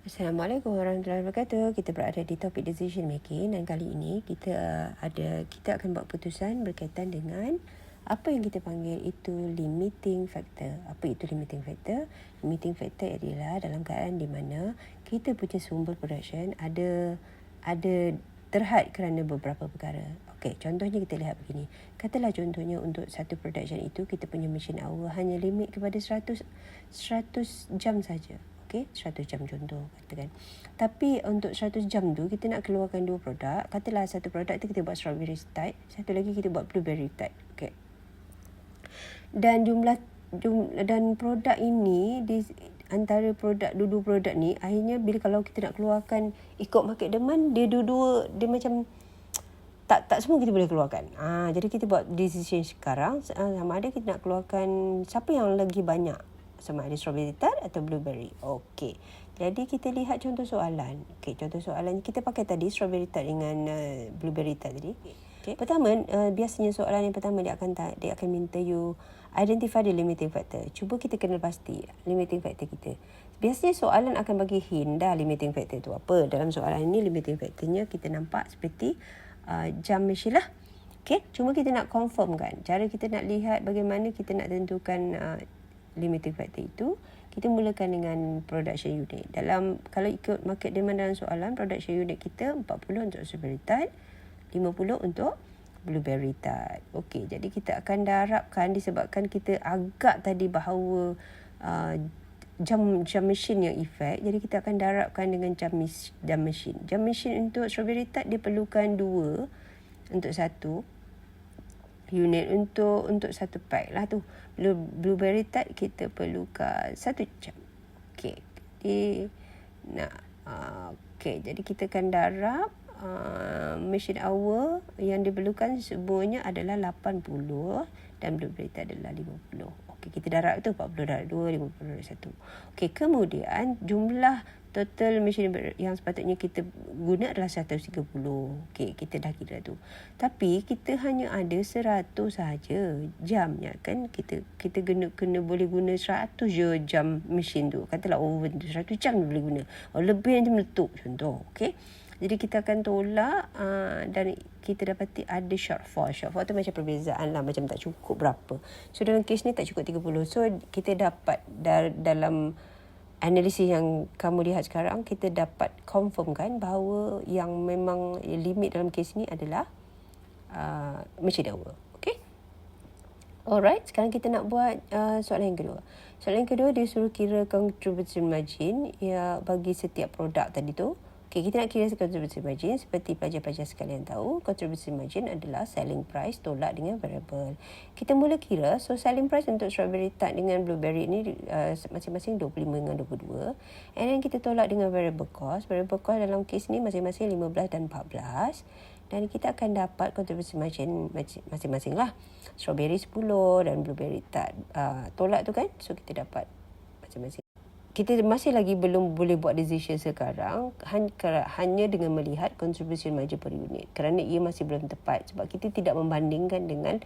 Assalamualaikum warahmatullahi wabarakatuh. Kita berada di topik decision making dan kali ini kita akan buat keputusan berkaitan dengan apa yang kita panggil itu limiting factor. Apa itu limiting factor? Limiting factor adalah dalam keadaan di mana kita punya sumber production ada terhad kerana beberapa perkara. Okey, contohnya kita lihat begini. Katalah contohnya untuk satu production itu kita punya machine hour hanya limit kepada 100 jam saja. Okey, 100 jam contoh katakan. Tapi untuk 100 jam tu kita nak keluarkan dua produk. Katalah satu produk tu kita buat strawberry tart, satu lagi kita buat blueberry tart. Okey. Dan dan produk ini di antara dua produk ni akhirnya bila kalau kita nak keluarkan ikut market demand, dia macam tak semua kita boleh keluarkan. Jadi kita buat decision sekarang sama ada kita nak keluarkan siapa yang lagi banyak, sama ada strawberry tart atau blueberry. Okey. Jadi kita lihat contoh soalan. Okey, contoh soalan kita pakai tadi strawberry tart dengan blueberry tart tadi. Okay. Pertama, biasanya soalan yang pertama dia akan minta you identify the limiting factor. Cuba kita kenal pasti limiting factor kita. Biasanya soalan akan bagi hint dah limiting factor tu apa. Dalam soalan ini limiting factornya kita nampak seperti jam machine lah. Okay. Cuma kita nak confirmkan. Cara kita nak lihat bagaimana kita nak tentukan limiting factor itu, kita mulakan dengan production unit. Kalau ikut market demand dalam soalan, production unit kita 40 untuk strawberry tart, 50 untuk blueberry tart. Okey, jadi kita akan darabkan disebabkan kita agak tadi bahawa jam machine yang efek. Jadi kita akan darabkan dengan jam machine. Jam machine untuk strawberry tart dia perlukan 2 untuk 1 unit untuk satu pack lah tu. Blueberry tart kita perlukan 1 jam. Okey. Jadi kita akan darab machine hour yang diperlukan semuanya adalah 80 dan blueberry tart adalah 50. Okey, kita darab tu 40 darab 2, 50 darab 1. Okey, kemudian jumlah total machine yang sepatutnya kita guna adalah 130. Okey, kita dah kira tu. Tapi kita hanya ada 100 saja jamnya kan. Kita kena boleh guna 100 je jam mesin tu. Katalah oven tu 100 jam boleh guna. Lebih nanti meletup contoh. Okey. Jadi kita akan tolak dan kita dapati ada shortfall. Shortfall tu macam perbezaan lah, macam tak cukup berapa. So dalam kes ni tak cukup 30. So kita dapat dalam analisis yang kamu lihat sekarang, kita dapat confirmkan bahawa yang memang limit dalam kes ni adalah machine hour. Okay. Alright, sekarang kita nak buat soalan yang kedua. Soalan yang kedua dia suruh kira contribution margin bagi setiap produk tadi tu. Okay, kita nak kira contribution margin. Seperti pelajar-pelajar sekalian tahu, contribution margin adalah selling price tolak dengan variable. Kita mula kira, so selling price untuk strawberry tart dengan blueberry ni masing-masing 25 dengan 22. And then kita tolak dengan variable cost. Variable cost dalam kes ni masing-masing 15 dan 14. Dan kita akan dapat contribution margin masing-masing lah. Strawberry 10 dan blueberry tart tolak tu kan. So kita dapat masing-masing. Kita masih lagi belum boleh buat decision sekarang hanya dengan melihat contribution margin per unit kerana ia masih belum tepat sebab kita tidak membandingkan dengan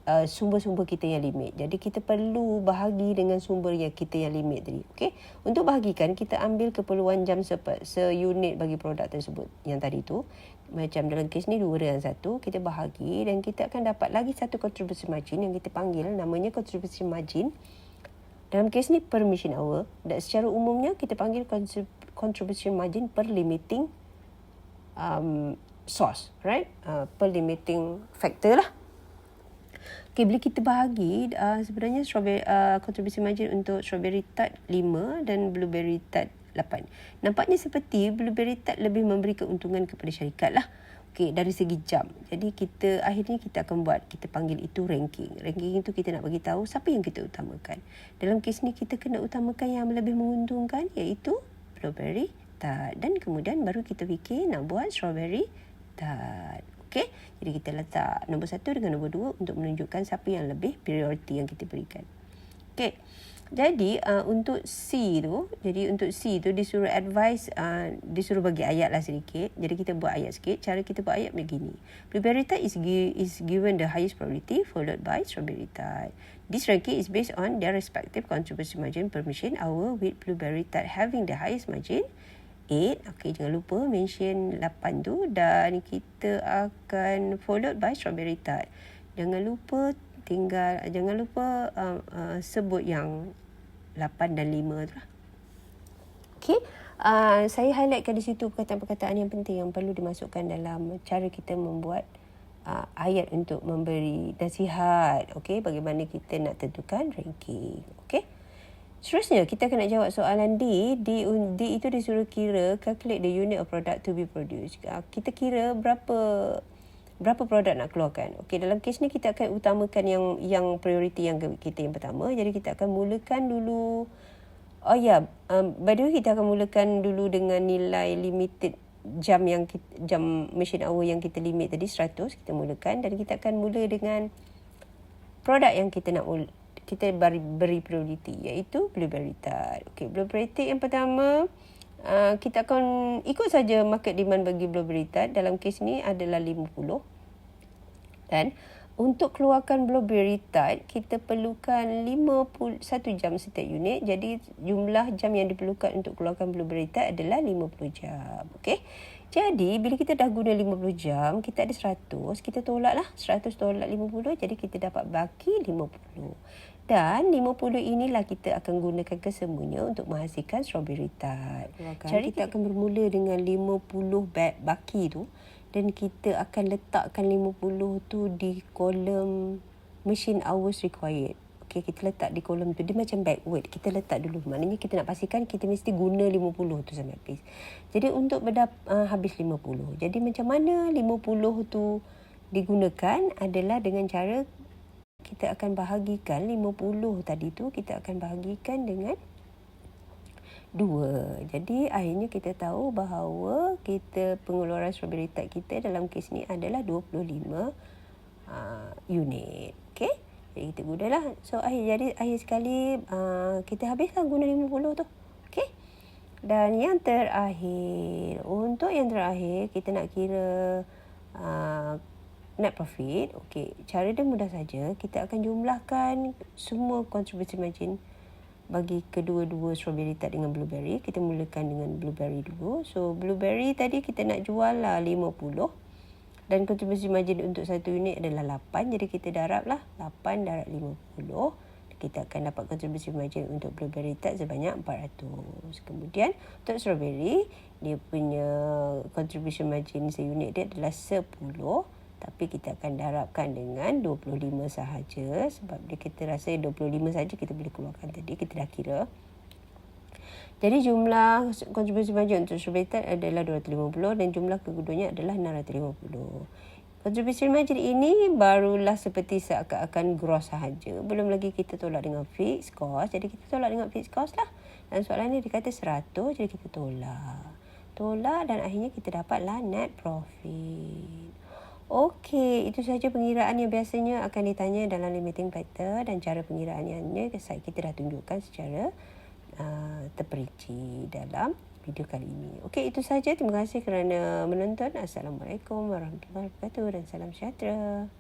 sumber-sumber kita yang limit. Jadi kita perlu bahagi dengan sumber yang kita yang limit tadi. Okey. Untuk bahagikan kita ambil keperluan jam seunit bagi produk tersebut yang tadi tu. Macam dalam kes ni 2 dan 1 kita bahagi dan kita akan dapat lagi satu contribution margin yang kita panggil namanya contribution margin. Dalam kes ni per machine hour dan secara umumnya kita panggil contribution margin per limiting source, right? Per limiting factor lah. Okay, bila kita bahagi sebenarnya contribution margin untuk strawberry tart 5 dan blueberry tart 8. Nampaknya seperti blueberry tart lebih memberi keuntungan kepada syarikat lah. Okay, dari segi jam. Jadi akhirnya kita akan kita panggil itu ranking. Ranking itu kita nak bagi tahu siapa yang kita utamakan. Dalam kes ni kita kena utamakan yang lebih menguntungkan iaitu blueberry tart dan kemudian baru kita fikir nak buat strawberry tart. Okey. Jadi kita letak nombor 1 dengan nombor 2 untuk menunjukkan siapa yang lebih priority yang kita berikan. Okey. Jadi untuk C tu, disuruh advise, disuruh bagi ayat lah sedikit. Jadi kita buat ayat sikit. Cara kita buat ayat begini. Blueberry tart is given the highest priority followed by strawberry tart. This ranking is based on their respective contribution margin per machine hour, with blueberry tart having the highest margin 8. Okay, jangan lupa mention 8 tu, dan kita akan followed by strawberry tart. Jangan lupa sebut yang 8 dan 5 tu lah. Okay, saya highlightkan di situ perkataan-perkataan yang penting yang perlu dimasukkan dalam cara kita membuat ayat untuk memberi nasihat. Okay, bagaimana kita nak tentukan ranking. Okay, seterusnya kita akan nak jawab soalan D. D itu disuruh kira calculate the unit of product to be produced. Kita kira berapa produk nak keluarkan. Okey, dalam kes ni kita akan utamakan yang prioriti yang kita yang pertama. Jadi kita akan mulakan dulu. By the way, kita akan mulakan dulu dengan nilai limited jam machine hour yang kita limit tadi 100. Kita mulakan, dan kita akan mula dengan produk yang kita nak kita beri prioriti, iaitu blueberry tart. Okey, blueberry tart yang pertama, kita akan ikut saja market demand bagi blueberry tart. Dalam kes ni adalah 50. Dan untuk keluarkan blueberry tart, kita perlukan 1 jam setiap unit. Jadi jumlah jam yang diperlukan untuk keluarkan blueberry tart adalah 50 jam. Okey. Jadi bila kita dah guna 50 jam, kita ada 100, kita tolaklah 100 tolak 50, jadi kita dapat baki 50. Dan 50 inilah kita akan gunakan kesemuanya untuk menghasilkan strawberry tart. Jadi kita akan bermula dengan 50 baki tu, dan kita akan letakkan 50 tu di kolom machine hours required. Okey, kita letak di kolom tu. Dia macam backward. Kita letak dulu. Maknanya kita nak pastikan kita mesti guna 50 tu sampai habis. Jadi untuk habis 50. Jadi macam mana 50 tu digunakan adalah dengan cara kita akan bahagikan 50 tadi tu, kita akan bahagikan dengan 2. Jadi akhirnya kita tahu bahawa pengeluaran strawberry tart kita dalam kes ni adalah 25 unit. Okey. Jadi kita gunalah. So akhir sekali kita habislah guna 50 tu. Okey. Dan yang terakhir, kita nak kira net profit. Okey, cara dia mudah saja. Kita akan jumlahkan semua contribution margin bagi kedua-dua strawberry tart dengan blueberry. Kita mulakan dengan blueberry dulu. So blueberry tadi kita nak jual lah 50, dan contribution margin untuk satu unit adalah 8. Jadi kita darablah 8 darab 50. Kita akan dapat contribution margin untuk blueberry tart sebanyak 400. Kemudian untuk strawberry, dia punya contribution margin seunit dia adalah 10. Tapi kita akan darabkan dengan 25 sahaja, sebab kita rasa 25 sahaja kita boleh keluarkan tadi. Kita dah kira. Jadi jumlah contribution margin untuk strawberry tart adalah 250, dan jumlah keduanya adalah 650. Contribution margin ini barulah seperti seakan-akan gross sahaja. Belum lagi kita tolak dengan fixed cost. Jadi kita tolak dengan fixed cost lah. Dan soalan ni dia kata 100, jadi kita tolak, dan akhirnya kita dapatlah net profit. Okey, itu sahaja pengiraan yang biasanya akan ditanya dalam limiting factor, dan cara pengiraannya kita dah tunjukkan secara terperinci dalam video kali ini. Okey, itu sahaja. Terima kasih kerana menonton. Assalamualaikum warahmatullahi wabarakatuh, dan salam sejahtera.